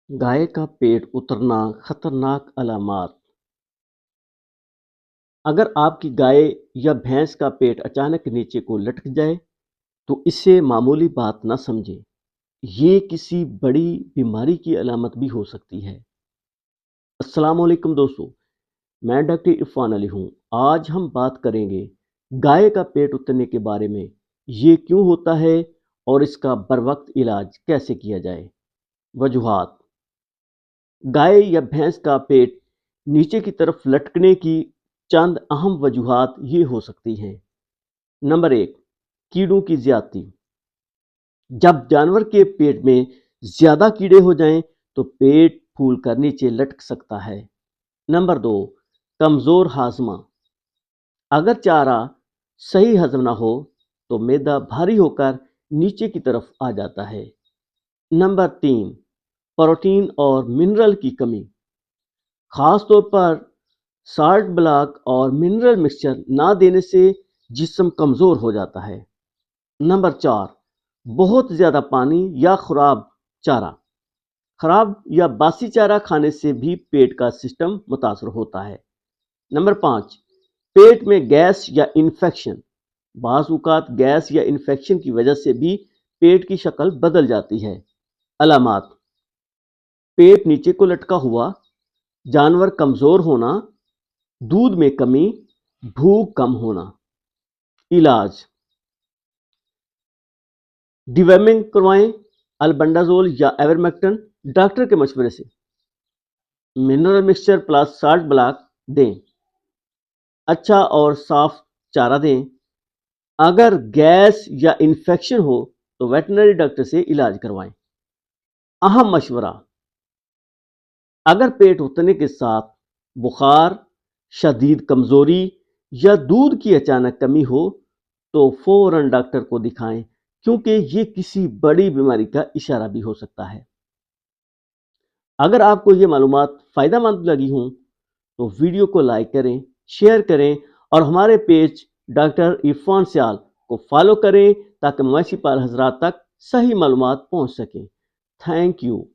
गाय का पेट उतरना खतरनाक अलामात। अगर आपकी गाय या भैंस का पेट अचानक नीचे को लटक जाए तो इसे मामूली बात ना समझें। ये किसी बड़ी बीमारी की अलामत भी हो सकती है। अस्सलाम वालेकुम दोस्तों, मैं डॉक्टर इरफान अली हूँ। आज हम बात करेंगे गाय का पेट उतरने के बारे में। ये क्यों होता है और इसका बर वक्त इलाज कैसे किया जाए। वजूहात: गाय या भैंस का पेट नीचे की तरफ लटकने की चंद अहम वजूहात ये हो सकती हैं। नंबर 1, कीड़ों की ज्यादती। जब जानवर के पेट में ज्यादा कीड़े हो जाएं तो पेट फूल कर नीचे लटक सकता है। नंबर 2, कमजोर हाजमा। अगर चारा सही हजम ना हो तो मैदा भारी होकर नीचे की तरफ आ जाता है। नंबर 3, प्रोटीन और मिनरल की कमी। खास तौर पर साल्ट ब्लॉक और मिनरल मिक्सचर ना देने से जिस्म कमजोर हो जाता है। नंबर 4, बहुत ज्यादा पानी या खराब या बासी चारा खाने से भी पेट का सिस्टम मुतासर होता है। नंबर 5, पेट में गैस या इन्फेक्शन। बाज़ औक़ात गैस या इन्फेक्शन की वजह से भी पेट की शक्ल बदल जाती है। अलामात: पेट नीचे को लटका हुआ, जानवर कमजोर होना, दूध में कमी, भूख कम होना। इलाज: डिवर्मिंग करवाएं, अल्बेंडाजोल या आइवरमेक्टिन डॉक्टर के मशवरे से। Mineral mixture plus salt block दें। अच्छा और साफ चारा दें। अगर गैस या इन्फेक्शन हो तो वेटनरी डॉक्टर से इलाज करवाएं। अहम मशवरा: अगर पेट उतरने के साथ बुखार, शदीद कमजोरी या दूध की अचानक कमी हो तो फौरन डॉक्टर को दिखाएं, क्योंकि ये किसी बड़ी बीमारी का इशारा भी हो सकता है। अगर आपको ये मालूमात फ़ायदेमंद लगी हों तो वीडियो को लाइक करें, शेयर करें और हमारे पेज डॉक्टर इरफान सियाल को फॉलो करें ताकि मवेशी पालक हजरात तक सही मालूमात पहुंच सकें। Thank you.